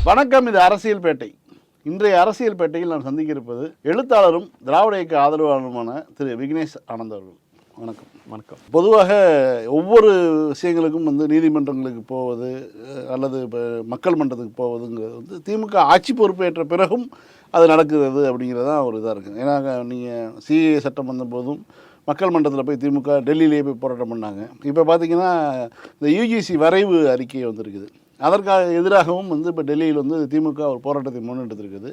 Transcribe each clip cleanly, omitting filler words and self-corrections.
வணக்கம், இது அரசியல் பேட்டை. இன்றைய அரசியல் பேட்டையில் நான் சந்திக்க இருப்பது எழுத்தாளரும் திராவிட இயக்க ஆதரவாளருமான திரு விக்னேஷ் ஆனந்த் அவர்கள். வணக்கம். வணக்கம். பொதுவாக ஒவ்வொரு விஷயங்களுக்கும் நீதிமன்றங்களுக்கு போவது அல்லது இப்போ மக்கள் மன்றத்துக்கு போவதுங்கிறது திமுக ஆட்சி பொறுப்பேற்ற பிறகும் அது நடக்கிறது அப்படிங்கிறது தான் ஒரு இதாக இருக்குது. ஏன்னா நீங்கள் சிஏஏ சட்டம் வந்தபோதும் மக்கள் மன்றத்தில் போய் திமுக டெல்லியிலேயே போய் போராட்டம் பண்ணாங்க. இப்போ பார்த்திங்கன்னா இந்த யுஜிசி வரைவு அறிக்கை வந்திருக்குது. அதற்காக எதிராகவும் இப்போ டெல்லியில் திமுக ஒரு போராட்டத்தை முன்னெடுத்திருக்குது.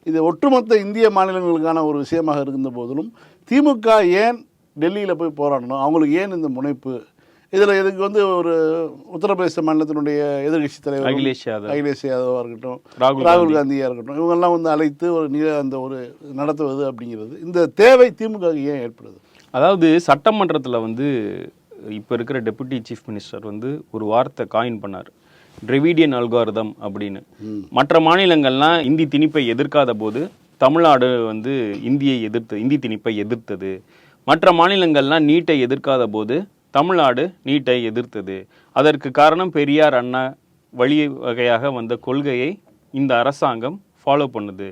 இது ஒட்டுமொத்த இந்திய மாநிலங்களுக்கான ஒரு விஷயமாக இருந்த போதிலும் திமுக ஏன் டெல்லியில் போய் போராடணும், அவங்களுக்கு ஏன் இந்த முனைப்பு? இதில் இதுக்கு ஒரு உத்தரப்பிரதேச மாநிலத்தினுடைய எதிர்கட்சி தலைவர் அகிலேஷ் யாதவாக இருக்கட்டும், ராகுல் காந்தியாக இருக்கட்டும், இவங்கெல்லாம் அழைத்து ஒரு நடத்துவது அப்படிங்கிறது இந்த தேவை திமுக ஏன் ஏற்படுது? அதாவது சட்டமன்றத்தில் இப்போ இருக்கிற டெபுட்டி சீஃப் மினிஸ்டர் ஒரு வார்த்தை காயின் பண்ணார், டிராவிடியன் அல்காரிதம் அப்படின்னு. மற்ற மாநிலங்கள்லாம் இந்தி திணிப்பை எதிர்க்காத போது தமிழ்நாடு இந்தி திணிப்பை எதிர்த்தது. மற்ற மாநிலங்கள்லாம் நீட்டை எதிர்க்காத போது தமிழ்நாடு நீட்டை எதிர்த்தது. அதற்கு காரணம் பெரியார் அண்ணா வழி வகையாக வந்த கொள்கையை இந்த அரசாங்கம் ஃபாலோ பண்ணுது.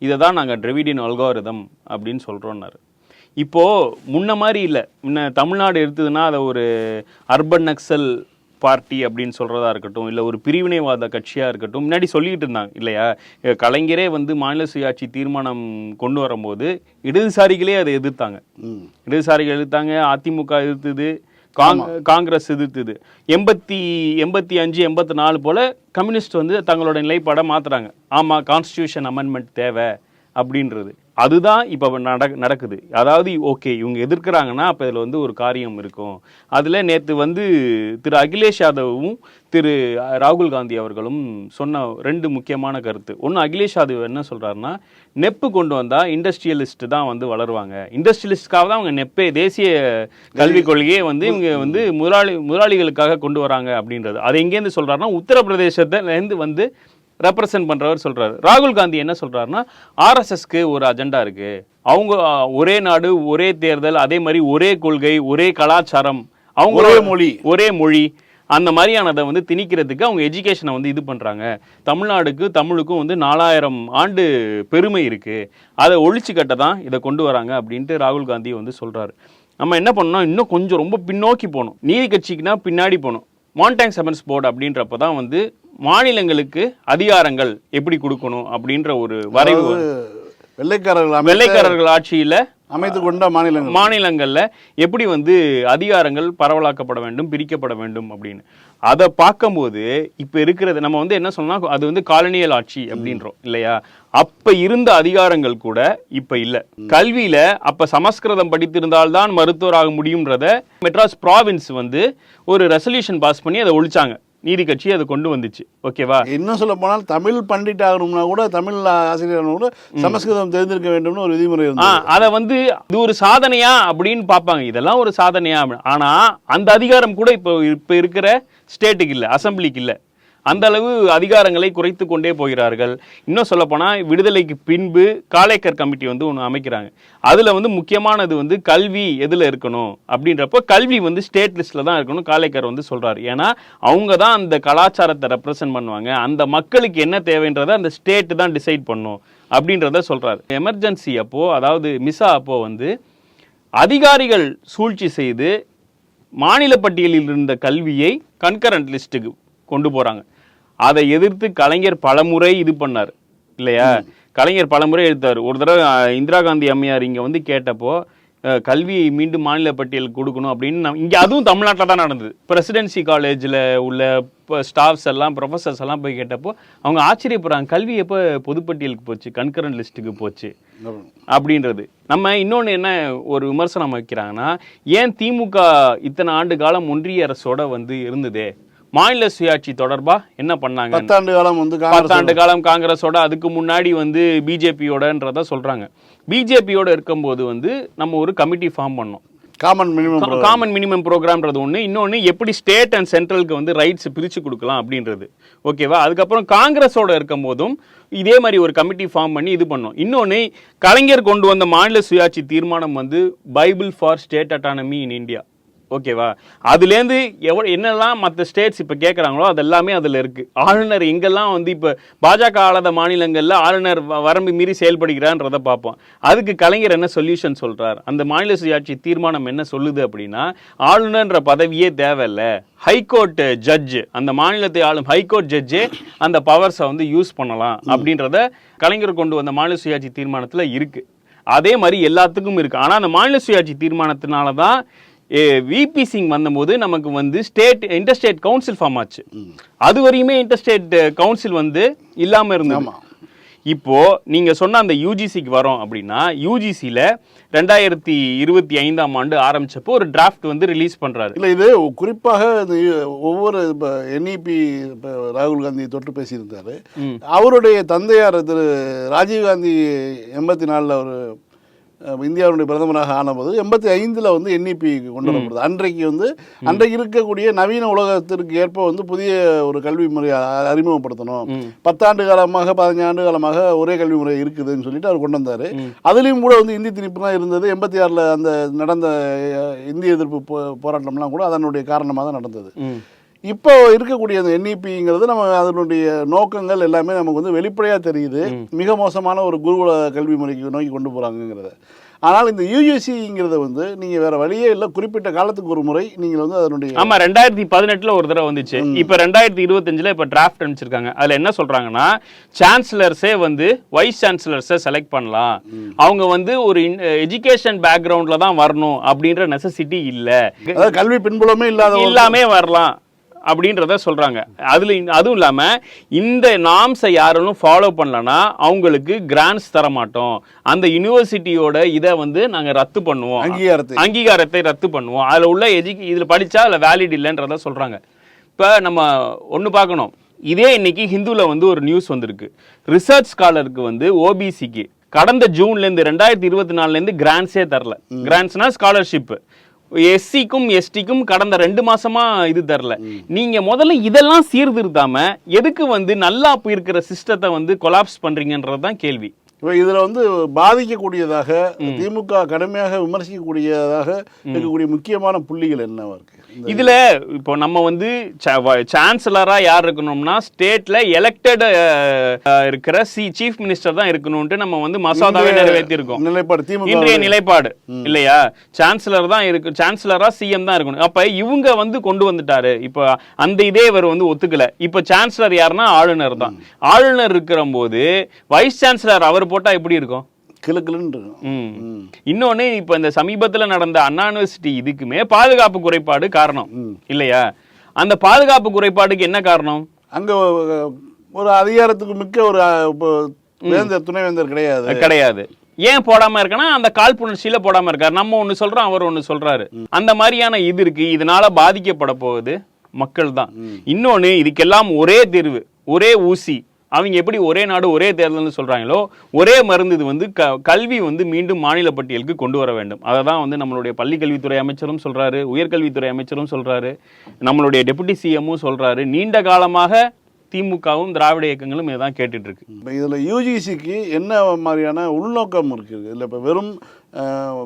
இதை தான் நாங்கள் டிராவிடியன் அல்காரிதம் அப்படின்னு சொல்கிறோன்னாரு. இப்போது முன்ன மாதிரி இல்லை. முன்ன தமிழ்நாடு எடுத்ததுன்னா அதை ஒரு அர்பன் நக்சல் பார்ட்டி அப்படின்னு சொல்கிறதா இருக்கட்டும், இல்லை ஒரு பிரிவினைவாத கட்சியாக இருக்கட்டும், முன்னாடி சொல்லிக்கிட்டு இருந்தாங்க இல்லையா. கலைஞரே மாநில சுயாட்சி தீர்மானம் கொண்டு வரும்போது இடதுசாரிகளே அதை எதிர்த்தாங்க. இடதுசாரிகள் எதிர்த்தாங்க, அதிமுக எதிர்த்தது, காங்கிரஸ் எதிர்த்தது. 85, 84 போல் கம்யூனிஸ்ட் தங்களோட நிலைப்பாடை மாற்றுறாங்க. ஆமாம், கான்ஸ்டியூஷன் அமெண்ட்மெண்ட் தேவை அப்படின்றது. அதுதான் இப்போ நடக்குது. அதாவது ஓகே, இவங்க எதிர்க்கிறாங்கன்னா அப்போ இதில் ஒரு காரியம் இருக்கும். அதில் நேற்று திரு அகிலேஷ் யாதவும் திரு ராகுல் காந்தி அவர்களும் சொன்ன 2 முக்கியமான கருத்து. ஒன்று, அகிலேஷ் யாதவ் என்ன சொல்கிறாருன்னா, நெப்பு கொண்டு வந்தால் இண்டஸ்ட்ரியலிஸ்ட் தான் வளருவாங்க. இண்டஸ்ட்ரியலிஸ்டுக்காக தான் அவங்க நெப்பே, தேசிய கல்விக் கொள்கையே இவங்க முதலாளிகளுக்காக கொண்டு வராங்க அப்படின்றது. அது எங்கேருந்து சொல்கிறாருன்னா, உத்தரப்பிரதேசத்துலேருந்து ரெப்ரசன்ட் பண்ணுறவர் சொல்கிறார். ராகுல் காந்தி என்ன சொல்கிறாருன்னா, ஆர்எஸ்எஸ்க்கு ஒரு அஜெண்டா இருக்குது. அவங்க ஒரே நாடு, ஒரே தேர்தல், அதே மாதிரி ஒரே கொள்கை, ஒரே கலாச்சாரம், அவங்க ஒரே மொழி, அந்த மாதிரியானதை திணிக்கிறதுக்கு அவங்க எஜுகேஷனை இது பண்ணுறாங்க. தமிழுக்கும் 4000 ஆண்டு பெருமை இருக்குது. அதை ஒழிச்சு கட்ட தான் இதை கொண்டு வராங்க அப்படின்ட்டு ராகுல் காந்தி சொல்கிறாரு. நம்ம என்ன பண்ணோம், இன்னும் கொஞ்சம் ரொம்ப பின்னோக்கி போகணும். நீதி கட்சிக்குனா பின்னாடி போகணும். மான்டாங் செவன்ஸ் போர்டு அப்படின்றப்ப தான் மாநிலங்களுக்கு அதிகாரங்கள் எப்படி கொடுக்கணும் அப்படின்ற ஒரு வரைவு வெள்ளைக்காரர்கள் ஆட்சியில் அமைத்து கொண்ட மாநிலங்களில் எப்படி அதிகாரங்கள் பரவலாக்கப்பட வேண்டும், பிரிக்கப்பட வேண்டும் அப்படின்னு. அதை பார்க்கும்போது இப்போ இருக்கிறது நம்ம என்ன சொன்னால், அது காலனியல் ஆட்சி அப்படின்றோம் இல்லையா. அப்போ இருந்த அதிகாரங்கள் கூட இப்போ இல்லை. கல்வியில் அப்போ சமஸ்கிருதம் படித்திருந்தால்தான் மருத்துவராக முடியும்ன்றத மெட்ராஸ் ப்ராவின்ஸ் ஒரு ரெசல்யூஷன் பாஸ் பண்ணி அதை ஒழிச்சாங்க. நீதி கட்சி அதை கொண்டு வந்துச்சு. ஓகேவா? இன்னும் சொல்ல போனால் தமிழ் பண்டிட் ஆகணும்னா கூட, தமிழ் ஆசிரியர் கூட சமஸ்கிருதம் தெரிஞ்சிருக்க வேண்டும்னு ஒரு விதிமுறை அதை இது ஒரு சாதனையா அப்படின்னு பார்ப்பாங்க. இதெல்லாம் ஒரு சாதனையா? ஆனா அந்த அதிகாரம் கூட இப்போ இருக்கிற ஸ்டேட்டுக்கு இல்லை, அசம்பிளிக்கு இல்லை. அந்த அளவு அதிகாரங்களை குறைத்து கொண்டே போகிறார்கள். இன்னும் சொல்லப்போனால் விடுதலைக்கு பின்பு காலேக்கர் கமிட்டி ஒன்று அமைக்கிறாங்க. அதில் முக்கியமானது கல்வி எதில் இருக்கணும் அப்படின்றப்போ கல்வி ஸ்டேட் லிஸ்ட்டில் தான் இருக்கணும் காலேக்கர் சொல்கிறார். ஏன்னா அவங்க தான் அந்த கலாச்சாரத்தை ரெப்ரசன்ட் பண்ணுவாங்க. அந்த மக்களுக்கு என்ன தேவைன்றதை அந்த ஸ்டேட்டு தான் டிசைட் பண்ணும் அப்படின்றத சொல்கிறார். எமர்ஜென்சி அப்போது, அதாவது மிசா அப்போது அதிகாரிகள் சூழ்ச்சி செய்து மாநில பட்டியலில் இருந்த கல்வியை கன்கரண்ட் லிஸ்ட்டுக்கு கொண்டு போகிறாங்க. அதை எதிர்த்து கலைஞர் பலமுறை இது பண்ணார் இல்லையா. கலைஞர் பலமுறை எடுத்தார். ஒரு தடவை இந்திரா காந்தி அம்மையார் இங்கே கேட்டப்போ கல்வியை மீண்டும் மாநில பட்டியல் கொடுக்கணும் அப்படின்னு இங்கே, அதுவும் தமிழ்நாட்டில் தான் நடந்தது. பிரசிடென்சி காலேஜில் உள்ள ஸ்டாஃப்ஸ் எல்லாம், ப்ரொஃபஸர்ஸ் எல்லாம் போய் கேட்டப்போ அவங்க ஆச்சரியப்படுறாங்க, கல்வி எப்போ பொதுப்பட்டியலுக்கு போச்சு, கன்கரண்ட் லிஸ்ட்டுக்கு போச்சு அப்படின்றது. நம்ம இன்னொன்று என்ன ஒரு விமர்சனம் வைக்கிறாங்கன்னா, ஏன் திமுக இத்தனை ஆண்டு காலம் ஒன்றிய அரசோட இருந்ததே, மாநில சுயாட்சி தொடர்பா என்ன பண்ணாங்க? 10 ஆண்டு காலம் காங்கிரஸோட, அதுக்கு முன்னாடி பிஜேபியோடன்றத சொல்றாங்க. பிஜேபியோட இருக்கும்போது நம்ம ஒரு கமிட்டி ஃபார்ம் பண்ணோம், காமன் மினிமம் ப்ரோக்ராம்ன்றது ஒன்று. இன்னொன்று எப்படி ஸ்டேட் அண்ட் சென்ட்ரலுக்கு ரைட்ஸ் பிரித்து கொடுக்கலாம் அப்படின்றது. ஓகேவா? அதுக்கப்புறம் காங்கிரஸோட இருக்கும் போதும் இதே மாதிரி ஒரு கமிட்டி ஃபார்ம் பண்ணி இது பண்ணோம். இன்னொன்று, கலைஞர் கொண்டு வந்த மாநில சுயாட்சி தீர்மானம் Bible for state autonomy in India. ஓகேவா? அதுலேருந்து என்னெல்லாம் மற்ற ஸ்டேட்ஸ் இப்போ கேட்குறாங்களோ அது எல்லாமே அதில் இருக்குது. ஆளுநர் எங்கெல்லாம் வந்து இப்போ பாஜக ஆளாத மாநிலங்களில் ஆளுநர் வரம்பு மீறி செயல்படுகிறான்றதை பார்ப்போம். அதுக்கு கலைஞர் என்ன சொல்யூஷன் சொல்கிறார், அந்த மாநில சுயாட்சி தீர்மானம் என்ன சொல்லுது அப்படின்னா, ஆளுநர்ன்ற பதவியே தேவையில்லை, ஹைகோர்ட் ஜட்ஜு, அந்த மாநிலத்தை ஆளும் ஹைகோர்ட் ஜட்ஜே அந்த பவர்ஸை வந்து யூஸ் பண்ணலாம் அப்படின்றத கலைஞர் கொண்டு வந்த மாநில சுயாட்சி தீர்மானத்தில் இருக்குது. அதே மாதிரி எல்லாத்துக்கும் இருக்குது. ஆனால் அந்த மாநில சுயாட்சி தீர்மானத்தினால தான் விபி சிங் வந்தபோது நமக்கு வந்து இன்டர்ஸ்டேட் கவுன்சில் ஃபார்ம் ஆச்சு. அது வரையுமே இன்டர்ஸ்டேட் கவுன்சில் வந்து இல்லாமல் இருந்தது. இப்போ நீங்க சொன்ன அந்த யூஜிசிக்கு வரோம் அப்படின்னா, யூஜிசியில் 2025ஆம் ஆண்டு ஆரம்பிச்சப்போ ஒரு டிராஃப்ட் வந்து ரிலீஸ் பண்றாரு. இல்லை, இது குறிப்பாக ஒவ்வொரு என்இபி ராகுல் காந்தி தொட்டு பேசியிருந்தாரு. அவருடைய தந்தையார் திரு ராஜீவ்காந்தி 84 அவர் இந்தியாவுடைய பிரதமராக ஆனபோது 85 வந்து என்இபி கொண்டு வரப்படுது. அன்றைக்கு இருக்கக்கூடிய நவீன உலகத்திற்கு ஏற்ப வந்து புதிய ஒரு கல்வி முறையை அறிமுகப்படுத்தணும். 10 ஆண்டு காலமாக 15 ஆண்டு காலமாக ஒரே கல்வி முறை இருக்குதுன்னு சொல்லிட்டு அவர் கொண்டு வந்தார். அதுலேயும் கூட வந்து இந்தி திணிப்பு தான் இருந்தது. 86 அந்த நடந்த இந்திய எதிர்ப்பு போராட்டம்லாம் கூட அதனுடைய காரணமாக தான் நடந்தது. இப்போ இருக்கக்கூடிய அந்த என்இபிங்கிறது நம்ம அதனுடைய நோக்கங்கள் எல்லாமே நமக்கு வந்து வெளிப்படையாக தெரியுது. மிக மோசமான ஒரு குருகுல கல்வி முறைக்கு நோக்கி கொண்டு போகிறாங்கிறத. ஆனால் இந்த யூஜிசிங்கிறத வந்து நீங்கள் வேற வழியே இல்லை, குறிப்பிட்ட காலத்துக்கு ஒரு முறை நீங்கள் வந்து அதனுடைய 2018 ஒரு தடவை வந்துச்சு. இப்போ 2025 இப்போ டிராஃப்ட் அனுப்பிச்சிருக்காங்க. அதில் என்ன சொல்றாங்கன்னா, சான்சலர்ஸே வந்து வைஸ் சான்சலர்ஸை செலக்ட் பண்ணலாம், அவங்க வந்து ஒரு எஜுகேஷன் பேக்ரவுண்ட்ல தான் வரணும் அப்படின்ற நெசசிட்டி இல்லை, அதாவது கல்வி பின்புலமே இல்லாமே வரலாம் அப்படின்றத சொல்றாங்க. அதுவும் இல்லாம இந்த நார்ம்ஸை யாரும் ஃபாலோ பண்ணலன்னா அவங்களுக்கு கிராண்ட்ஸ் தர மாட்டோம், அந்த யூனிவர்சிட்டியோட இதை வந்து நாங்க ரத்து பண்ணுவோம், அங்கீகாரத்தை ரத்து பண்ணுவோம், அதுல உள்ள இதுல படிச்சா அதுல வேலிட் இல்லைன்றத சொல்றாங்க. இப்ப நம்ம ஒண்ணு பார்க்கணும், இதே இன்னைக்கு ஹிந்துல வந்து ஒரு நியூஸ் வந்திருக்கு. ரிசர்ச் ஸ்காலருக்கு வந்து ஓபிசிக்கு கடந்த ஜூன்ல இருந்து 2024 இருந்து கிராண்ட்ஸே தரல. கிராண்ட்ஸ்னா ஸ்காலர்ஷிப். எஸ்சிக்கும் எஸ்டிக்கும் கடந்த 2 மாசமா இது தரல. நீங்க முதல்ல இதெல்லாம் சீர்திருத்தாம எதுக்கு வந்து நல்லா போயிருக்கிற சிஸ்டத்தை வந்து கொலாப்ஸ் பண்றீங்கன்றதுதான் கேள்வி. இப்போ இதில் வந்து பாதிக்கக்கூடியதாக திமுக கடுமையாக விமர்சிக்கக்கூடியதாக இருக்கக்கூடிய முக்கியமான புள்ளிகள் என்னவா இருக்கு இதுல? இப்போ நம்ம வந்து சான்சலரா யார் இருக்கணும்னா ஸ்டேட்ல எலெக்டட் இருக்கிற சீஃப் மினிஸ்டர் தான் இருக்கணும்ட்டு நம்ம வந்து மசோதாவை நிறைவேற்றி இருக்கோம். இன்றைய நிலைப்பாடு இல்லையா? சான்சலர் தான் இருக்கு, சான்சலரா சிஎம் தான் இருக்கணும். அப்ப இவங்க வந்து கொண்டு வந்துட்டாரு. இப்போ அந்த இதே இவர் வந்து ஒத்துக்கல. இப்போ சான்சலர் யாருன்னா ஆளுநர் தான். ஆளுநர் இருக்கிற போது வைஸ் சான்சலர் அவர் போட்டா எப்படி இருக்கும்? இன்னொன்னு, இப்ப இந்த சமீபத்துல நடந்த அண்ணா யூனிவர்சிட்டி இதுக்குமே பாதுகாப்பு குறைபாடு காரணம் இல்லையா? அந்த பாதுகாப்பு குறைபாடுக்கு என்ன காரணம்? அங்க ஒரு அதிகாரத்துக்கு மிக்க ஒரு துணைவேந்தர் கிடையாது. ஏன் போடாம இருக்கனா, அந்த காழ்ப்புணர்ச்சியில போடாம இருக்காரு. நம்ம ஒண்ணு சொல்றோம், அவர் ஒண்ணு சொல்றாரு. அந்த மாதிரியான இது இருக்கு. இதனால பாதிக்கப்பட போகுது மக்கள் தான். இன்னொன்னு, இதுக்கெல்லாம் ஒரே தீர்வு, ஒரே ஊசி. அவங்க எப்படி ஒரே நாடு ஒரே தேர்தல்னு சொல்றாங்களோ, ஒரே மருந்து இது வந்து கல்வி வந்து மீண்டும் மாநில பட்டியலுக்கு கொண்டு வர வேண்டும். அதை தான் வந்து நம்மளுடைய பள்ளி கல்வித்துறை அமைச்சரும் சொல்றாரு, உயர்கல்வித்துறை அமைச்சரும் சொல்றாரு, நம்மளுடைய டெபுட்டி சிஎம்மும் சொல்றாரு. நீண்ட காலமாக திமுகவும் திராவிட இயக்கங்களும் இதான் கேட்டுட்டு இருக்கு. இதில் யூஜிசிக்கு என்ன மாதிரியான உள்நோக்கம் இருக்குது? இல்லை இப்போ வெறும்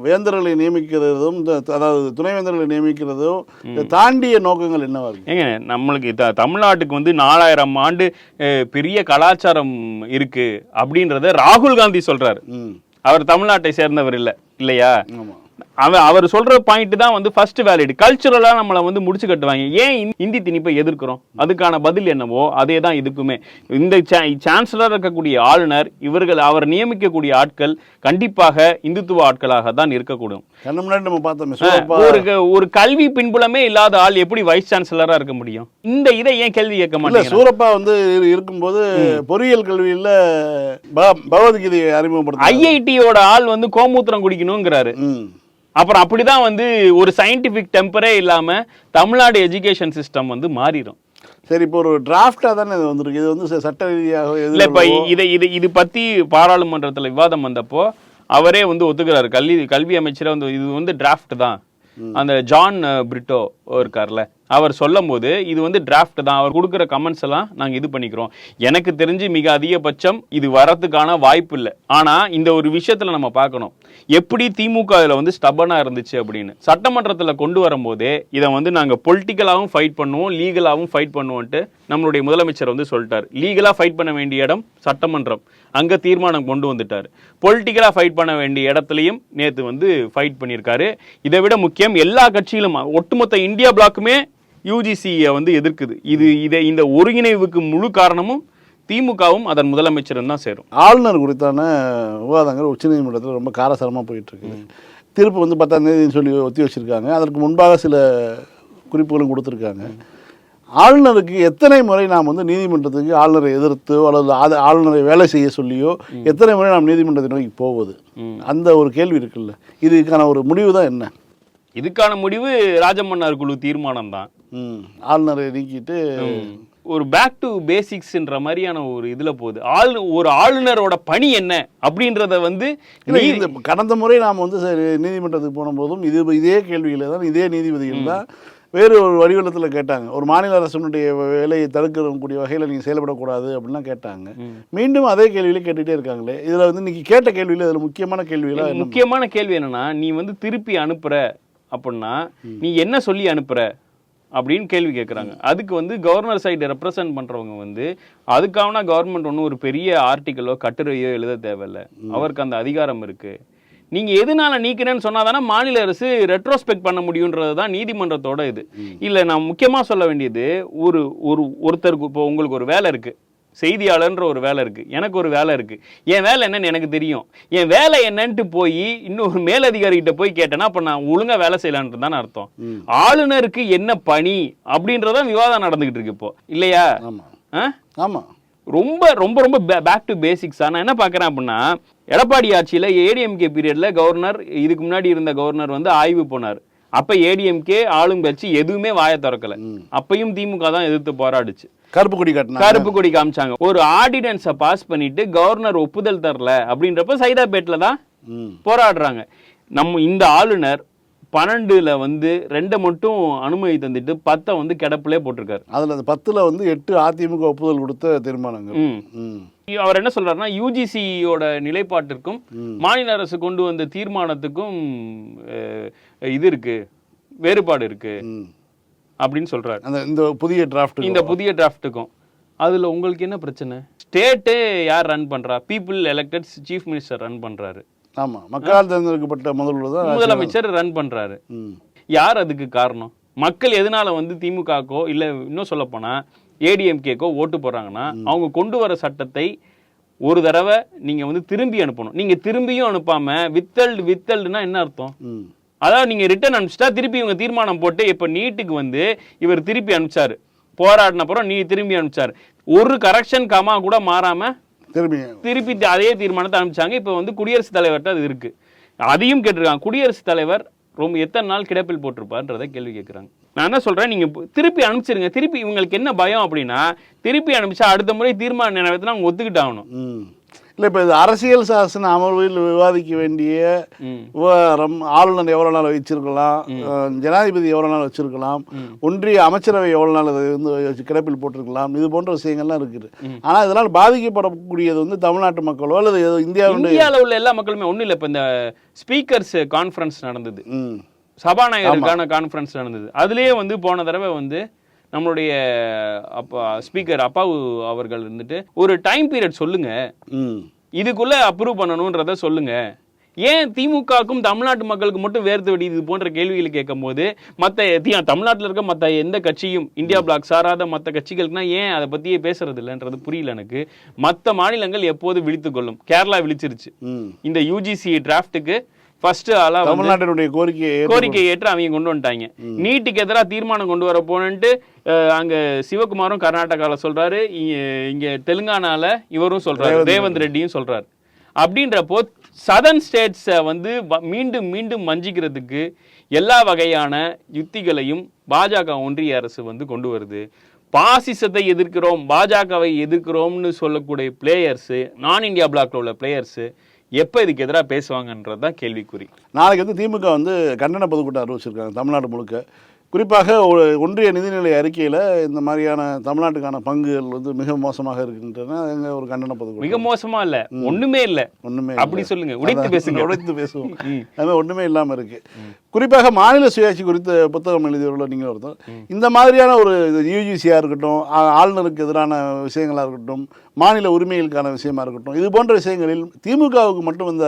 வேந்தர்களை நியமிக்கிறதும், அதாவது துணைவேந்தர்களை நியமிக்கிறதும் தாண்டிய நோக்கங்கள் என்னவா இருக்கு? ஏங்க, நம்மளுக்கு தமிழ்நாட்டுக்கு வந்து 4000 ஆண்டு பெரிய கலாச்சாரம் இருக்கு அப்படின்றத ராகுல் காந்தி சொல்றாரு. அவர் தமிழ்நாட்டை சேர்ந்தவர் இல்லையா? அவர் சொல்ற பாயிண்ட் தான் வந்து ஃபர்ஸ்ட் வேலிட். கல்ச்சுரலா நம்மளை வந்து முடிச்சு கட்டுவாங்க. ஏன் இந்தி திணிப்பை எதிர்க்கிறோம்? அதுக்கான பதில் என்னவோ அதே தான் இதுக்குமே. இந்த சான்சலர் இருக்கக்கூடிய ஆளுநர், அவர் நியமிக்கக்கூடிய ஆட்கள் கண்டிப்பாக இந்துத்துவ ஆட்களாக தான் இருக்கக்கூடும். ஒரு கல்வி பின்புலமே இல்லாத ஆள் எப்படி வைஸ் சான்சலரா இருக்க முடியும்? இந்த இதை ஏன் கேள்வி கேட்க மாட்டேங்க? சூரப்பா வந்து இருக்கும்போது பொறியியல் கல்வியில பகவத்கீதையை அறிமுகப்படுத்த ஐஐடியோட ஆள் வந்து கோமூத்திரம் குடிக்கணுங்கிறாரு. அப்புறம் அப்படிதான் வந்து ஒரு சயின்டிபிக் டெம்பரே இல்லாம தமிழ்நாடு எஜுகேஷன் சிஸ்டம் வந்து மாறிடும். சரி, இப்போ ஒரு டிராஃப்டா தானே இது வந்திருக்கு. இது வந்து சட்ட ரீதியாக இல்ல. இப்ப இது பத்தி பாராளுமன்றத்துல விவாதம் வந்தப்போ அவரே வந்து ஒத்துக்கிறாரு. கல்வி அமைச்சரே வந்து இது வந்து டிராஃப்ட் தான். அந்த ஜான் பிரிட்டோ இருக்கார்ல, அவர் சொல்லும் போது இது வந்து டிராஃப்ட் தான், அவர் கொடுக்குற கமெண்ட்ஸ் எல்லாம் நாங்கள் இது பண்ணிக்கிறோம். எனக்கு தெரிஞ்சு மிக அதிகபட்சம் இது வரதுக்கான வாய்ப்பு இல்லை. ஆனால் இந்த ஒரு விஷயத்தில் நம்ம பார்க்கணும், எப்படி திமுக இதில் வந்து ஸ்டபனாக இருந்துச்சு அப்படின்னு. சட்டமன்றத்தில் கொண்டு வரும்போதே இதை வந்து நாங்கள் பொலிட்டிக்கலாகவும் ஃபைட் பண்ணுவோம், லீகலாகவும் ஃபைட் பண்ணுவோன்ட்டு நம்மளுடைய முதலமைச்சர் வந்து சொல்லிட்டார். லீகலாக ஃபைட் பண்ண வேண்டிய இடம் சட்டமன்றம், அங்கே தீர்மானம் கொண்டு வந்துட்டார். பொலிட்டிக்கலாக ஃபைட் பண்ண வேண்டிய இடத்துலையும் நேற்று வந்து ஃபைட் பண்ணியிருக்காரு. இதை விட முக்கியம், எல்லா கட்சிகளும் ஒட்டுமொத்த இந்தியா பிளாக்குமே யூஜிசியை வந்து எதிர்க்குது. இந்த ஒருங்கிணைவுக்கு முழு காரணமும் திமுகவும் அதன் முதலமைச்சரும் தான் சேரும். ஆளுநர் குறித்தான விவாதங்கள் உச்சநீதிமன்றத்தில் ரொம்ப காரசாரமாக போயிட்டுருக்கு. தீர்ப்பு வந்து 10ஆம் தேதின்னு சொல்லி ஒத்தி வச்சுருக்காங்க. அதற்கு முன்பாக சில குறிப்புகளும் கொடுத்துருக்காங்க. ஆளுநருக்கு எத்தனை முறை நாம் வந்து நீதிமன்றத்துக்கு ஆளுநரை எதிர்த்தோ அல்லது ஆளுநரை வேலை செய்ய சொல்லியோ எத்தனை முறை நாம் நீதிமன்றத்தை நோக்கி போவது, அந்த ஒரு கேள்வி இருக்குல்ல. இதுக்கான ஒரு முடிவு தான் என்ன? இதுக்கான முடிவு ராஜமன்னார் குழு தீர்மானம் தான். ஆளுநரை நீக்கிட்டு ஒரு பேக் டு பேசிக்ஸ்ன்ற மாதிரியான ஒரு இதுல போகுது. ஒரு ஆளுநரோட பணி என்ன அப்படின்றத வந்து கடந்த முறை நாம் வந்து நீதிமன்றத்துக்கு போன போதும் இதே கேள்விகளை தான் இதே நீதிபதிகள் தான் வேறு ஒரு வடிவத்தில் கேட்டாங்க. ஒரு மாநில அரசனுடைய வேலையை தடுக்கக்கூடிய வகையில் நீங்கள் செயல்படக்கூடாது அப்படின்லாம் கேட்டாங்க. மீண்டும் அதே கேள்வியில கேட்டுகிட்டே இருக்காங்களே. இதில் வந்து இன்னைக்கு கேட்ட கேள்வியில் இதில் முக்கியமான கேள்வி என்னன்னா, நீ வந்து திருப்பி அனுப்புற அப்படின்னா நீ என்ன சொல்லி அனுப்புற அப்படின்னு கேள்வி கேட்குறாங்க. அதுக்கு வந்து கவர்னர் சைடு ரெப்ரசன்ட் பண்ணுறவங்க வந்து அதுக்கான கவர்மெண்ட் ஒன்றும் ஒரு பெரிய ஆர்டிக்கலோ கட்டுரையோ எழுத தேவையில்லை, அவருக்கு அந்த அதிகாரம் இருக்குது. நீங்கள் எதனால நீக்கிறேன்னு சொன்னால் தானே மாநில அரசு ரெட்ரோஸ்பெக்ட் பண்ண முடியுன்றது தான் நீதிமன்றத்தோட இது. இல்லை, நான் முக்கியமாக சொல்ல வேண்டியது, ஒருத்தருக்கு இப்போ உங்களுக்கு ஒரு வேலை இருக்குது, செய்தியாளர்ன்ற ஒரு வேலை இருக்குது, எனக்கு ஒரு வேலை இருக்குது. என் வேலை என்னன்னு எனக்கு தெரியும். என் வேலை என்னன்ட்டு போய் இன்னொரு மேலதிகாரிகிட்ட போய் கேட்டேன்னா அப்போ நான் ஒழுங்காக வேலை செய்யலான்றது தானே அர்த்தம். ஆளுநருக்கு என்ன பணி அப்படின்றதான் விவாதம் நடந்துகிட்டு இருக்கு இப்போ, இல்லையா? ஆமாம், ரொம்ப ரொம்ப ரொம்ப பேக் டு பேசிக்ஸா. நான் என்ன பார்க்குறேன் அப்படின்னா, எடப்பாடி ஆட்சியில் ஏடிஎம்கே பீரியட்ல கவர்னர், இதுக்கு முன்னாடி இருந்த கவர்னர் வந்து ஆய்வு போனார். அப்ப ஏடிஎம்கே ஆளும் கட்சி எதுவுமே வாயை திறக்கல. அப்பையும் திமுக தான் எதிர்த்து போராடுச்சு, கருப்பு கொடி காமிச்சாங்க. ஒரு ஆர்டினன்ஸை பாஸ் பண்ணிட்டு கவர்னர் ஒப்புதல் தரல அப்படின்றப்ப சைதாப்பேட்ல தான் போராடுறாங்க. நம்ம இந்த ஆளுநர் 12ல் வந்து 2 மட்டும் அனுமதி தந்துட்டு 10 வந்து கிடப்பிலே போட்டிருக்காரு. அதுல 10ல் வந்து 8 அதிமுக ஒப்புதல் கொடுத்த தீர்மானங்கள். அவர் என்ன சொல்றாருன்னா, யூஜிசியோட நிலைப்பாட்டிற்கும் மாநில அரசு கொண்டு வந்த தீர்மானத்துக்கும் இது இருக்கு, வேறுபாடு இருக்கு அப்படின்னு சொல்றாரு. இந்த புதிய டிராஃப்ட்டுக்கும் அதுல உங்களுக்கு என்ன பிரச்சனை? ஸ்டேட்டே யார் ரன் பண்றா? People elected chief minister run பண்றாரு. ஆமா, மக்களால் தேர்ந்தெடுக்கப்பட்ட முதலமைச்சர் ரன் பண்றாரு. யார் அதுக்கு காரணம்? மக்கள் எதனால வந்து திமுகக்கோ இல்ல இன்னும் சொல்ல போனா ஏடிஎம்கேக்கோ ஓட்டு போடுறாங்கன்னா, அவங்க கொண்டு வர சட்டத்தை ஒரு தடவை நீங்க வந்து திரும்பி அனுப்பணும். நீங்க திரும்பியும் அனுப்பாம வித்தல்டுனா என்ன அர்த்தம்? அதாவது நீங்க ரிட்டர்ன் அனுப்பிச்சிட்டா திருப்பி இவங்க தீர்மானம் போட்டு, இப்ப நீட்டுக்கு வந்து இவர் திருப்பி அனுப்பிச்சாரு, போராடின அப்புறம் நீ திரும்பி அனுப்பிச்சாரு, ஒரு கரெக்ஷன் கமா கூட மாறாம திருப்பி அதே தீர்மானத்தை அனுப்பிச்சாங்க. இப்ப வந்து குடியரசுத் தலைவர்கிட்ட அது இருக்கு, அதையும் கேட்டிருக்காங்க. குடியரசுத் தலைவர் ரொம்ப எத்தனை நாள் கிடப்பில் போட்டிருப்பார்ன்றதை கேள்வி கேட்குறாங்க. நான் என்ன சொல்றேன், நீங்க திருப்பி அனுப்பிச்சிருங்க. திருப்பி இவங்களுக்கு என்ன பயம் அப்படின்னா, திருப்பி அனுப்பிச்சா அடுத்த முறை தீர்மானம் நிறைவேற்றினா அவங்க ஒத்துக்கிட்டு ஆகணும். இல்லை, இப்போ இது அரசியல் சாசன அமர்வில் விவாதிக்க வேண்டிய விவகாரம். ஆளுநர் எவ்வளோ நாள் வச்சிருக்கலாம், ஜனாதிபதி எவ்வளோ நாள் வச்சிருக்கலாம், ஒன்றிய அமைச்சரவை எவ்வளோ நாள் அதை வந்து கிடப்பில் போட்டிருக்கலாம், இது போன்ற விஷயங்கள்லாம் இருக்குது. ஆனால் இதனால் பாதிக்கப்படக்கூடியது வந்து தமிழ்நாட்டு மக்களோ அல்லது இந்தியாவில் உள்ள எல்லா மக்களுமே ஒன்றும் இல்லை. இப்போ இந்த ஸ்பீக்கர்ஸ் கான்ஃபரன்ஸ் நடந்தது, சபாநாயகருக்கான கான்ஃபரன்ஸ் நடந்தது. அதுலேயே வந்து போன தடவை வந்து நம்மளுடைய ஸ்பீக்கர் அப்பாவு அவர்கள் இருந்துட்டு ஒரு டைம் பீரியட் சொல்லுங்க, இதுக்குள்ள அப்ரூவ் பண்ணணும்ன்றத சொல்லுங்க. ஏன் திமுகவுக்கும் தமிழ்நாட்டு மக்களுக்கு மட்டும் வேர்த்து வெடி இது போன்ற கேள்விகளை கேட்கும் போது தமிழ்நாட்டில் இருக்க மற்ற எந்த கட்சியும், இந்தியா பிளாக் சாராத மற்ற கட்சிகளுக்குனா ஏன் அதை பத்தியே பேசுறது இல்லைன்றது புரியல எனக்கு. மற்ற மாநிலங்கள் எப்போது விழித்துக் கொள்ளும்? கேரளா விழிச்சிருச்சு. இந்த யூஜிசி டிராஃப்ட்டுக்கு ஃபர்ஸ்ட் ஆளா தமிழ்நாட்டினுடைய கோரிக்கையை ஏற்று அவங்க கொண்டு வந்துட்டாங்க. நீட்டுக்கு எதிராக தீர்மானம் கொண்டு வர போனன்ட்டு அங்க சிவகுமாரும் கர்நாடகாவில் சொல்றாரு, இங்க தெலுங்கானால இவரும் சொல்றாரு, ரேவந்த் ரெட்டியும் சொல்றாரு. அப்படின்றப்போ சதர்ன் ஸ்டேட்ஸை வந்து மீண்டும் மீண்டும் வஞ்சிக்கிறதுக்கு எல்லா வகையான யுத்திகளையும் பாஜக ஒன்றிய அரசு வந்து கொண்டு வருது. பாசிசத்தை எதிர்க்கிறோம், பாஜகவை எதிர்க்கிறோம்னு சொல்லக்கூடிய பிளேயர்ஸு, நான் இந்தியா பிளாக்ல உள்ள பிளேயர்ஸு எப்போ இதுக்கு எதிராக பேசுவாங்கன்றது தான் கேள்விக்குறி. நாளைக்கு வந்து திமுக வந்து கண்டன பொதுக்கூட்டம் அறிவிச்சிருக்காங்க தமிழ்நாடு முழுக்க. குறிப்பாக ஒன்றிய நிதிநிலை அறிக்கையில் இந்த மாதிரியான தமிழ்நாட்டுக்கான பங்குகள் வந்து மிக மோசமாக இருக்கின்றன. எங்க ஒரு கண்டன பொதுக்கூட்டம். மிக மோசமா இல்ல, ஒண்ணுமே இல்ல, ஒண்ணுமே அப்படி சொல்லுங்க, உடைத்து பேசுங்க. உடைத்து பேசுவோம். அது ஒண்ணுமே இல்லாம இருக்கு. குறிப்பாக மாநில சுயாட்சி குறித்த புத்தகம் எழுதியவர்கள் நீங்கள் ஒருத்தர், இந்த மாதிரியான ஒரு யூஜிசியாக இருக்கட்டும், ஆளுநருக்கு எதிரான விஷயங்களாக இருக்கட்டும், மாநில உரிமைகளுக்கான விஷயமா இருக்கட்டும், இது போன்ற விஷயங்களில் திமுகவுக்கு மட்டும் இந்த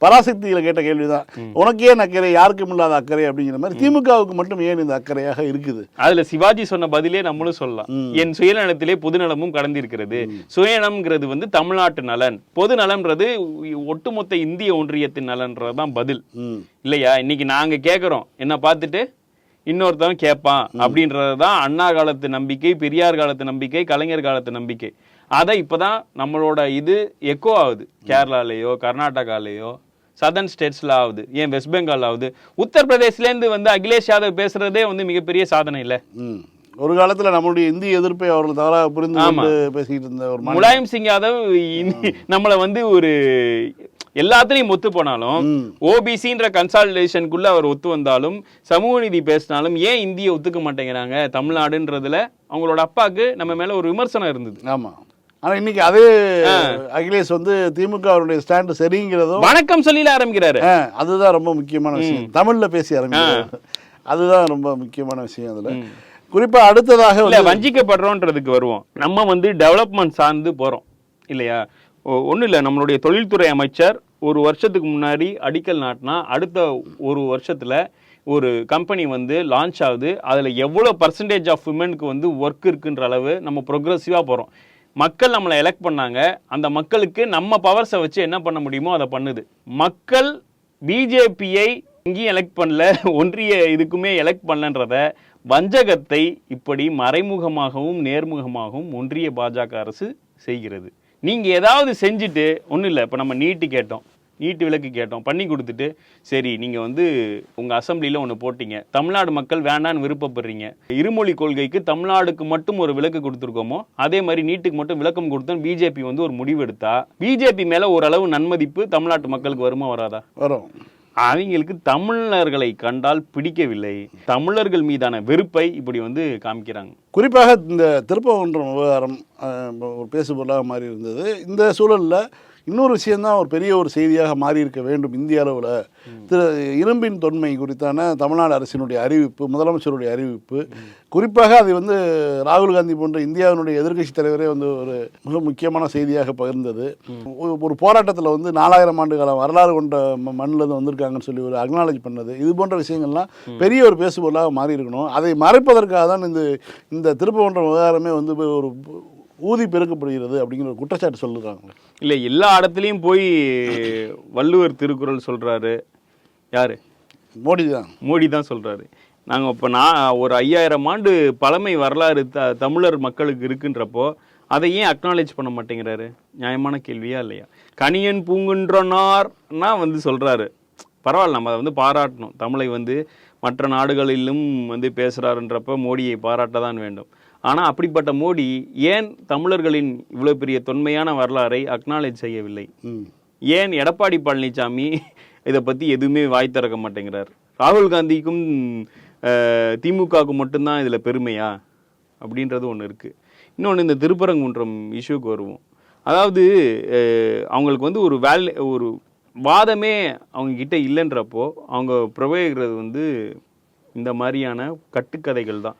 பராசக்தியில் கேட்ட கேள்விதான், உனக்கு ஏன் அக்கறை, யாருக்கும் இல்லாத அக்கறை அப்படிங்கிற மாதிரி திமுகவுக்கு மட்டும் ஏன் இந்த அக்கறையாக இருக்குது. அதுல சிவாஜி சொன்ன பதிலே நம்மளும் சொல்லலாம். என் சுயநலத்திலே பொதுநலமும் கடந்திருக்கிறது. சுயநலம்ங்கிறது வந்து தமிழ்நாட்டு நலன், பொது நலன்றது ஒட்டுமொத்த இந்திய ஒன்றியத்தின் நலன்றதுதான் பதில் இல்லையா? இன்னைக்கு நாங்க கேட்கிறோம், என்ன பார்த்துட்டு இன்னொருத்தவன் கேட்பான் அப்படின்றதுதான் அண்ணா காலத்து நம்பிக்கை, பெரியார் காலத்து நம்பிக்கை, கலைஞர் காலத்து நம்பிக்கை. அதை இப்பதான் நம்மளோட இது எக்கோ ஆகுது. கேரளாலேயோ கர்நாடகாலேயோ சதர்ன் ஸ்டேட்ஸ்ல ஆகுது, ஏன் வெஸ்ட் பெங்கால் ஆகுது, உத்தரப்பிரதேஷ்லேருந்து வந்து அகிலேஷ் யாதவ் பேசுறதே வந்து மிகப்பெரிய சாதனை இல்லை. ஒரு காலத்துல நம்மளுடைய இந்திய எதிர்ப்பை அவர்கள் தவறாக புரிந்து கொண்டு பேசிக்கிட்டு இருந்த ஒரு முலாயம் சிங் யாதவ் நம்மளை வந்து ஒரு எல்லாத்துலயும் ஒத்து போனாலும், ஓபிசின்ற கன்சாலிடேஷனுக்குள்ள அவர் ஒத்து வந்தாலும், சமூக நீதி பேசினாலும் ஏன் இந்திய ஒத்துக்க மாட்டேங்கிறாங்க தமிழ்நாடுன்றதுல அவங்களோட அப்பாவுக்கு நம்ம மேல ஒரு விமர்சனம் இருந்தது. ஆமா, ஆனா இன்னைக்கு அதே அகிலேஷ் வந்து திமுக அவருடைய ஸ்டாண்ட் சரிங்கிறதும் வணக்கம் சொல்லில ஆரம்பிக்கிறாரு. அதுதான் ரொம்ப முக்கியமான விஷயம். தமிழ்ல பேசி ஆரம்பிக்கிறாரு, அதுதான் ரொம்ப முக்கியமான விஷயம். அதுல குறிப்பா அடுத்ததாக வஞ்சிக்கப்படுறோன்றதுக்கு வருவோம். நம்ம வந்து டெவலப்மெண்ட் சார்ந்து போறோம் இல்லையா? ஒன்றும் இல்லை, நம்மளுடைய தொழில்துறை அமைச்சர் ஒரு வருஷத்துக்கு முன்னாடி அடிக்கல் நாட்டினா அடுத்த ஒரு வருஷத்துல ஒரு கம்பெனி வந்து லான்ச் ஆகுது. அதில் எவ்வளோ பர்சன்டேஜ் ஆஃப் விமெனுக்கு வந்து ஒர்க் இருக்குன்ற அளவு நம்ம ப்ரொக்ரெசிவாக போகிறோம். மக்கள் நம்மளை எலெக்ட் பண்ணாங்க, அந்த மக்களுக்கு நம்ம பவர்ஸை வச்சு என்ன பண்ண முடியுமோ அதை பண்ணுது. மக்கள் பிஜேபியை இங்கேயும் எலெக்ட் பண்ணல, ஒன்றிய இதுக்குமே எலெக்ட் பண்ணலன்றத வஞ்சகத்தை இப்படி மறைமுகமாகவும் நேர்முகமாகவும் ஒன்றிய பாஜக அரசு செய்கிறது. நீங்கள் ஏதாவது செஞ்சுட்டு ஒன்றும் இல்லை, இப்போ நம்ம நீட்டு கேட்டோம், நீட்டு விலக்கு கேட்டோம், பண்ணி கொடுத்துட்டு சரி நீங்கள் வந்து உங்கள் அசம்பிளியில் ஒன்று போட்டிங்க, தமிழ்நாடு மக்கள் வேண்டான்னு விருப்பப்படுறீங்க, இருமொழி கொள்கைக்கு தமிழ்நாடுக்கு மட்டும் ஒரு விலக்கு கொடுத்துருக்கோமோ அதே மாதிரி நீட்டுக்கு மட்டும் விளக்கம் கொடுத்தோம் பிஜேபி வந்து ஒரு முடிவு எடுத்தா பிஜேபி மேலே ஓரளவு நன்மதிப்பு தமிழ்நாட்டு மக்களுக்கு வருமா வராதா? வரும். அவங்களுக்கு தமிழர்களை கண்டால் பிடிக்கவில்லை, தமிழர்கள் மீதான வெறுப்பை இப்படி வந்து காமிக்கிறாங்க. குறிப்பாக இந்த திருப்பரங்குன்றம் விவகாரம் ஒரு பேசுபொருளாக மாறி இருந்தது. இந்த சூழலில் இன்னொரு விஷயந்தான் ஒரு பெரிய ஒரு செய்தியாக மாறி இருக்க வேண்டும் இந்திய அளவில். இரும்பின் தொன்மை குறித்தான தமிழ்நாடு அரசினுடைய அறிவிப்பு, முதலமைச்சருடைய அறிவிப்பு, குறிப்பாக அது வந்து ராகுல் காந்தி போன்ற இந்தியாவினுடைய எதிர்க்கட்சி தலைவரே வந்து ஒரு மிக முக்கியமான செய்தியாக பகிர்ந்தது. ஒரு போராட்டத்தில் வந்து 4000 ஆண்டு காலம் வரலாறு கொண்ட மண்ணில் வந்திருக்காங்கன்னு சொல்லி ஒரு அக்னாலேஜ் பண்ணது, இது போன்ற விஷயங்கள்லாம் பெரிய ஒரு பேசுபொருளாக மாறி இருக்கணும். அதை மறைப்பதற்காக தான் இந்த திருப்பரங்குன்றம் விவகாரமே வந்து ஒரு ஊதி பெருக்கப்படுகிறது அப்படிங்கிற ஒரு குற்றச்சாட்டு சொல்லுறாங்க. இல்லை, எல்லா இடத்துலையும் போய் வள்ளுவர் திருக்குறள் சொல்கிறாரு யார்? மோடி தான் சொல்கிறாரு. நாங்கள் இப்போ ஒரு 5000 ஆண்டு பழமை வரலாறு தமிழர் மக்களுக்கு இருக்குன்றப்போ அதை ஏன் அக்னாலேஜ் பண்ண மாட்டேங்கிறாரு? நியாயமான கேள்வியா இல்லையா? கணியன் பூங்குன்றனார்னா வந்து சொல்கிறாரு, பரவாயில்ல, நம்ம அதை வந்து பாராட்டணும். தமிழை வந்து மற்ற நாடுகளிலும் வந்து பேசுகிறாருன்றப்போ மோடியை பாராட்ட தான் வேண்டும். ஆனால் அப்படிப்பட்ட மோடி ஏன் தமிழர்களின் இவ்வளோ பெரிய தொன்மையான வரலாறை அக்னாலேஜ் செய்யவில்லை? ஏன் எடப்பாடி பழனிசாமி இதை பற்றி எதுவுமே வாய் திறக்க மாட்டேங்கிறார்? ராகுல் காந்திக்கும் திமுகவுக்கும் மட்டும்தான் இதில் பெருமையா அப்படின்றது ஒன்று இருக்குது. இன்னொன்று, இந்த திருப்பரங்குன்றம் இஷ்யூக்கு வருவோம். அதாவது அவங்களுக்கு வந்து ஒரு வாதமே அவங்கக்கிட்ட இல்லைன்றப்போ அவங்க பிரயோகிக்கிறது வந்து இந்த மாதிரியான கட்டுக்கதைகள் தான்.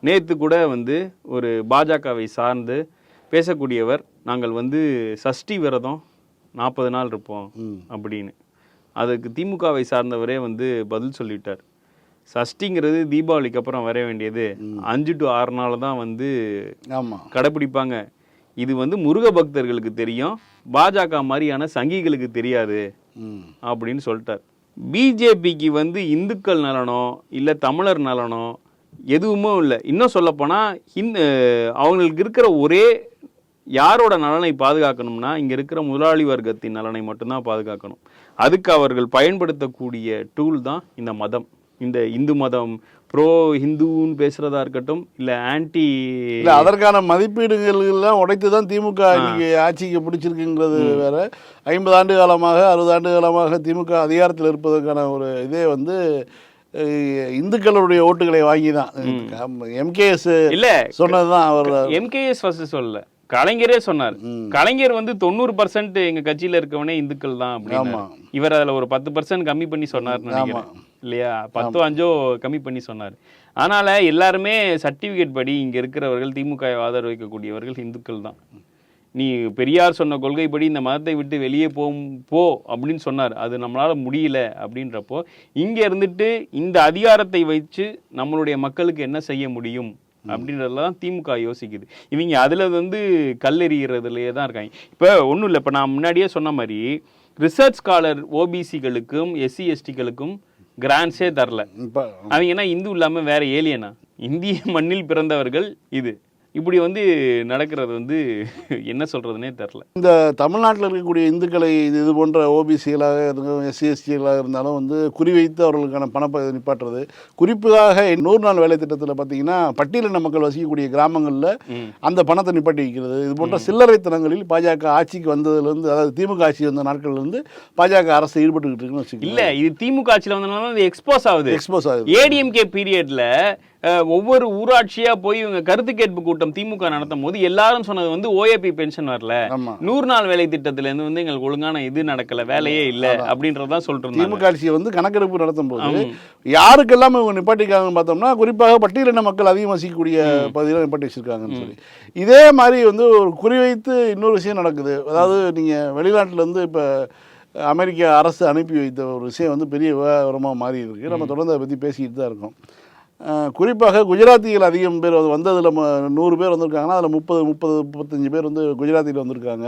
நேற்று கூட வந்து ஒரு பாஜகவை சார்ந்து பேசக்கூடியவர், நாங்கள் வந்து சஷ்டி விரதம் 40 நாள் இருப்போம் அப்படின்னு. அதுக்கு திமுகவை சார்ந்தவரே வந்து பதில் சொல்லிட்டார். சஷ்டிங்கிறது தீபாவளிக்கு அப்புறம் வர வேண்டியது, 5 to 6 நாள் தான் வந்து கடைப்பிடிப்பாங்க. இது வந்து முருக பக்தர்களுக்கு தெரியும், பாஜக மாதிரியான சங்கிகளுக்கு தெரியாது அப்படின்னு சொல்லிட்டார். பிஜேபிக்கு வந்து இந்துக்கள் நலனோ இல்லை தமிழர் நலனோ எதுவுமே இல்லை. இன்னும் சொல்லப்போனால் அவங்களுக்கு இருக்கிற ஒரே யாரோட நலனை பாதுகாக்கணும்னா இங்கே இருக்கிற முதலாளி வர்க்கத்தின் நலனை மட்டும்தான் பாதுகாக்கணும். அதுக்கு அவர்கள் பயன்படுத்தக்கூடிய டூல் தான் இந்த மதம். இந்த இந்து மதம் ப்ரோ ஹிந்துன்னு பேசுகிறதா இருக்கட்டும், இல்லை ஆன்டி, இல்லை அதற்கான மதிப்பீடுகள்லாம் உடைத்து தான் திமுக இன்னைக்கு ஆட்சிக்கு பிடிச்சிருக்குங்கிறது வேற. 50 ஆண்டு காலமாக 60 ஆண்டு காலமாக திமுக அதிகாரத்தில் இருப்பதற்கான ஒரு இதே வந்து இந்துக்களுடைய ஓட்டுகளை வாங்கி தான் எம்கேஎஸ் இல்ல சொன்னதுதான் அவர். எம்கேஎஸ் ஃபர்ஸ்ட் சொல்லல, கலைஞரே சொன்னார். கலைஞர் வந்து 90% எங்க கட்சியில இருக்கவனே இந்துக்கள் தான் அப்படின்னு. இவர் அதுல ஒரு 10% கம்மி பண்ணி சொன்னார் இல்லையா, 10-5 கம்மி பண்ணி சொன்னார். அதனால எல்லாருமே சர்டிபிகேட் படி இங்க இருக்கிறவர்கள் திமுக ஆதரவு வைக்கக்கூடியவர்கள் இந்துக்கள் தான். நீ பெரியார் சொன்ன கொள்கைப்படி இந்த மதத்தை விட்டு வெளியே போ அப்படின்னு சொன்னார். அது நம்மளால முடியல அப்படின்றப்போ இங்க இருந்துட்டு இந்த அதிகாரத்தை வச்சு நம்மளுடைய மக்களுக்கு என்ன செய்ய முடியும் அப்படின்றதுலாம் திமுக யோசிக்குது. இவங்க அதுல வந்து கல்லெறிகிறதுலயே தான் இருக்காங்க. இப்போ ஒன்றும் இல்லை, இப்போ நான் முன்னாடியே சொன்ன மாதிரி ரிசர்ச் ஸ்காலர் ஓபிசிகளுக்கும் எஸ்சி எஸ்டிகளுக்கும் கிராண்ட்ஸே தரல. அவங்கன்னா இந்து இல்லாம வேற ஏலியனா? இந்திய மண்ணில் பிறந்தவர்கள் இது. இப்படி வந்து நடக்கிறது வந்து என்ன சொல்றதுனே தெரில. இந்த தமிழ்நாட்டில் இருக்கக்கூடிய இந்துக்களை இது போன்ற ஓபிசிகளாக இருந்தாலும் எஸ்சி எஸ்டிகளாக இருந்தாலும் வந்து குறிவைத்து அவர்களுக்கான பணத்தை நிப்பாட்டுறது. குறிப்பாக 100 நாள் வேலை திட்டத்தில் பார்த்தீங்கன்னா பட்டியலின மக்கள் வசிக்கக்கூடிய கிராமங்களில் அந்த பணத்தை நிப்பாட்டி வைக்கிறது. இது போன்ற சில்லறைத்தனங்களில் பாஜக ஆட்சிக்கு வந்ததுலேருந்து, அதாவது திமுக ஆட்சி வந்த நாட்கள்லேருந்து பாஜக அரசு ஈடுபட்டுக்கிட்டு இருக்குன்னு வச்சுக்கோங்க. இல்லை, இது திமுக ஆட்சியில் வந்ததுனால அது எக்ஸ்போஸ் ஆகுது. ஏடிஎம்கே பீரியட்ல ஒவ்வொரு ஊராட்சியா போய் இவங்க கருத்து கேட்பு கூட்டம் திமுக நடத்தும் போது எல்லாரும் சொன்னது வந்து ஓஏபி பென்ஷன் வரல, 100 நாள் வேலை திட்டத்துல இருந்து வந்து எங்களுக்கு ஒழுங்கான இது நடக்கல, வேலையே இல்ல அப்படின்றதான் சொல்லிட்டு திமுக ஆட்சி வந்து கணக்கெடுப்பு நடத்தும் போது யாருக்கெல்லாம் இவங்க நிப்பாட்டிக்காங்கன்னு பார்த்தோம்னா குறிப்பாக பட்டியலின மக்கள் அதிகம் வசிக்கக்கூடிய பகுதியில் நிப்பாட்டி வச்சிருக்காங்கன்னு சொல்லி. இதே மாதிரி வந்து ஒரு குறிவைத்து இன்னொரு விஷயம் நடக்குது. அதாவது நீங்க வெளிநாட்டுல இருந்து இப்ப அமெரிக்க அரசு அனுப்பி வைத்த ஒரு விஷயம் வந்து பெரிய விவகாரமாக மாறி இருக்கு. நம்ம தொடர்ந்து அதை பற்றி பேசிக்கிட்டு தான் இருக்கோம். குறிப்பாக குஜராத்திகள் அதிகம் பேர் வந்ததில் 100 பேர் வந்திருக்காங்கன்னா அதில் 30-35 பேர் வந்து குஜராத்தியில் வந்திருக்காங்க.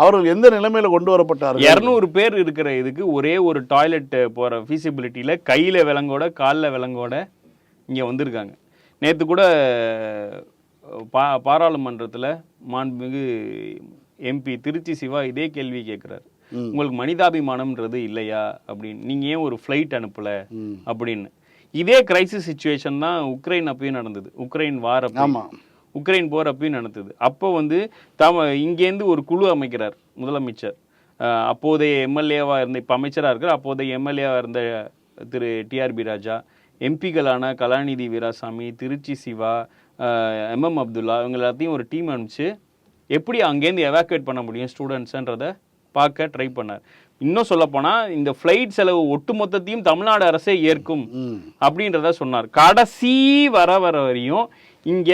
அவர்கள் எந்த நிலைமையில் கொண்டு வரப்பட்டார்கள்? 200 பேர் இருக்கிற இதுக்கு ஒரே ஒரு டாய்லெட் போகிற ஃபீசிபிலிட்டியில் கையில் விலங்கோட காலில் விலங்கோட இங்கே வந்திருக்காங்க. நேற்று கூட பாராளுமன்றத்தில் மாண்புமிகு எம்பி திருச்சி சிவா இதே கேள்வி கேட்குறாரு, உங்களுக்கு மனிதாபிமானம்ன்றது இல்லையா அப்படின்னு, நீங்கள் ஏன் ஒரு ஃப்ளைட் அனுப்பலை அப்படின்னு. இதே கிரைசிஸ் சிச்சுவேஷன் தான் உக்ரைன் அப்பயும் நடந்தது. உக்ரைன் வார் உக்ரைன் போர் அப்பயும் நடந்தது. அப்போ வந்து இங்கேருந்து ஒரு குழு அமைக்கிறார் முதலமைச்சர். அப்போதைய எம்எல்ஏவாக இருந்த, இப்போ அமைச்சராக இருக்கிற அப்போதைய எம்எல்ஏவாக இருந்த திரு டிஆர்பி ராஜா, எம்பிக்களான கலாநிதி வீராசாமி, திருச்சி சிவா, எம்எம் அப்துல்லா, இவங்க எல்லாத்தையும் ஒரு டீம் அனுப்பிச்சு எப்படி அங்கேருந்து எவாக்குவேட் பண்ண முடியும் ஸ்டூடெண்ட்ஸுன்றதை பார்க்க ட்ரை பண்ணார். இன்னும் சொல்ல போனா இந்த ஃபிளைட் செலவு ஒட்டுமொத்தத்தையும் தமிழ்நாடு அரசே ஏற்கும் அப்படின்றத சொன்னார். கடைசி வர வரையும் இங்க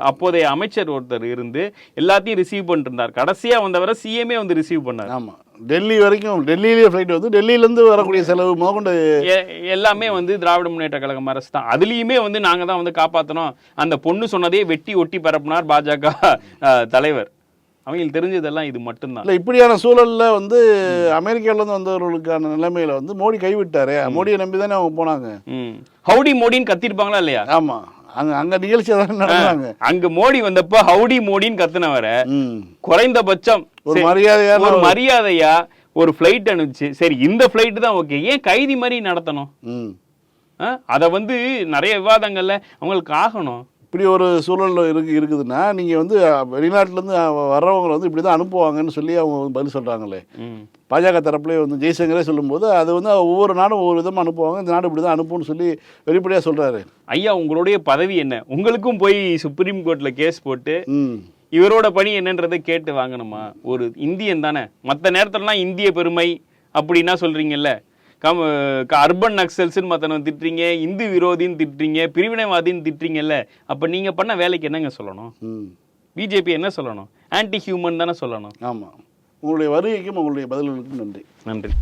அப்போதைய அமைச்சர் ஒருத்தர் இருந்து எல்லாத்தையும் ரிசீவ் பண்ணிட்டு இருந்தார். கடைசியா வந்தவரை சிஎம்ஏ வந்து ரிசீவ் பண்ணார். ஆமா, டெல்லி வரைக்கும், டெல்லியிலே ஃபிளைட் வந்து டெல்லியிலேருந்து வரக்கூடிய செலவு முதற்கொண்டு எல்லாமே வந்து திராவிட முன்னேற்ற கழகம் அரசு தான். அதுலேயுமே வந்து நாங்கள் தான் வந்து காப்பாற்றணும். அந்த பொண்ணு சொன்னதே வெட்டி ஒட்டி பரப்புனார் பாஜக தலைவர். அவங்களுக்கு தெரிஞ்சதெல்லாம் இது மட்டும்தான். இல்லை, இப்படியான சூழலில் வந்து அமெரிக்காவிலேருந்து வந்தவர்களுக்கான நிலைமையில வந்து மோடி கைவிட்டாரு. மோடியை நம்பி தானே அவங்க போனாங்க. ஹவுடி மோடின்னு கத்திருப்பாங்களா இல்லையா? ஆமா, அங்க நிகழ்ச்சி தான் நடந்தாங்க. அங்க மோடி வந்தப்போ ஹவுடி மோடின்னு கத்துனவர குறைந்தபட்சம் ஒரு மரியாதையா ஒரு பிளைட் அனுப்பிச்சு, சரி இந்த பிளைட் தான் ஓகே, ஏன் கைதி மாதிரி நடத்தணும்? அத வந்து நிறைய விவாதங்கள்ல அவங்களுக்கு ஆகணும். இப்படி ஒரு சூழல் இருக்குதுன்னா நீங்கள் வந்து வெளிநாட்டிலேருந்து வர்றவங்களை வந்து இப்படி தான் அனுப்புவாங்கன்னு சொல்லி அவங்க பதில் சொல்கிறாங்களே. பாஜக தரப்புலேயே வந்து ஜெய்சங்கரே சொல்லும்போது அது வந்து ஒவ்வொரு நாடும் ஒவ்வொரு விதமாக அனுப்புவாங்க, இந்த நாடு இப்படி தான் அனுப்புன்னு சொல்லி வெளிப்படையாக சொல்கிறாரு. ஐயா, உங்களுடைய பதவி என்ன? உங்களுக்கும் போய் சுப்ரீம் கோர்ட்டில் கேஸ் போட்டு இவரோட பணி என்னன்றதை கேட்டு வாங்கணுமா? ஒரு இந்தியன் தானே. மற்ற நேரத்துலலாம் இந்திய பெருமை அப்படின்னா சொல்கிறீங்கல்ல, அர்பன் நக்சல்ஸ்ன்னு மற்றவங்க திட்டுறீங்க, இந்து விரோதின்னு திட்டுறீங்க, பிரிவினைவாதின்னு திட்டுறீங்கல்ல, அப்போ நீங்கள் பண்ண வேலைக்கு என்னங்க சொல்லணும்? பிஜேபி என்ன சொல்லணும்? ஆன்டி ஹியூமன் தானே சொல்லணும். ஆமாம். உங்களுடைய வருகைக்கும் உங்களுடைய பதில்களுக்கும் நன்றி. நன்றி.